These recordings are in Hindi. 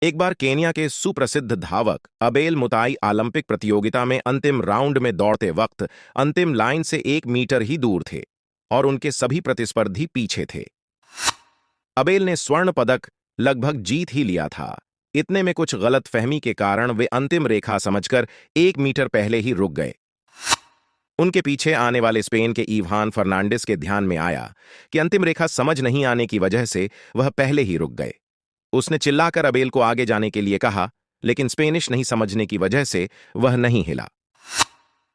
एक बार केनिया के सुप्रसिद्ध धावक अबेल मुताई ओलंपिक प्रतियोगिता में अंतिम राउंड में दौड़ते वक्त अंतिम लाइन से 1 मीटर ही दूर थे और उनके सभी प्रतिस्पर्धी पीछे थे। अबेल ने स्वर्ण पदक लगभग जीत ही लिया था। इतने में कुछ गलतफहमी के कारण वे अंतिम रेखा समझकर 1 मीटर पहले ही रुक गए। उनके पीछे आने वाले स्पेन के इवान फर्नांडिस के ध्यान में आया कि अंतिम रेखा समझ नहीं आने की वजह से वह पहले ही रुक गए। उसने चिल्लाकर अबेल को आगे जाने के लिए कहा, लेकिन स्पेनिश नहीं समझने की वजह से वह नहीं हिला।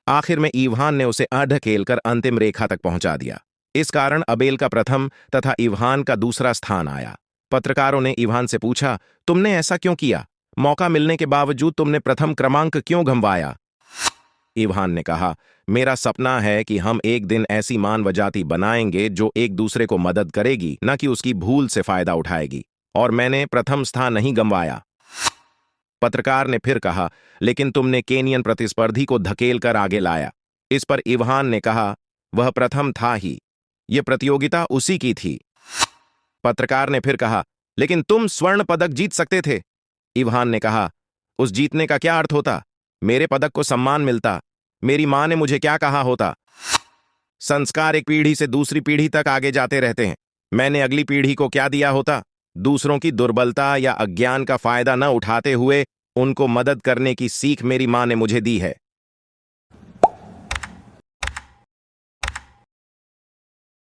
आखिर में इवान ने उसे ढकेलकर अंतिम रेखा तक पहुंचा दिया। इस कारण अबेल का प्रथम तथा इवान का दूसरा स्थान आया। पत्रकारों ने इवान से पूछा, तुमने ऐसा क्यों किया? मौका मिलने के बावजूद तुमने प्रथम क्रमांक क्यों गंवाया? इवान ने कहा, मेरा सपना है कि हम एक दिन ऐसी मानव जाति बनाएंगे जो एक दूसरे को मदद करेगी, न कि उसकी भूल से फायदा उठाएगी, और मैंने प्रथम स्थान नहीं गंवाया। पत्रकार ने फिर कहा, लेकिन तुमने केनियन प्रतिस्पर्धी को धकेल कर आगे लाया। इस पर इवान ने कहा, वह प्रथम था ही, यह प्रतियोगिता उसी की थी। पत्रकार ने फिर कहा, लेकिन तुम स्वर्ण पदक जीत सकते थे। इवान ने कहा, उस जीतने का क्या अर्थ होता? मेरे पदक को सम्मान मिलता। मेरी मां ने मुझे क्या कहा होता? संस्कार एक पीढ़ी से दूसरी पीढ़ी तक आगे जाते रहते हैं। मैंने अगली पीढ़ी को क्या दिया होता? दूसरों की दुर्बलता या अज्ञान का फायदा न उठाते हुए उनको मदद करने की सीख मेरी मां ने मुझे दी है।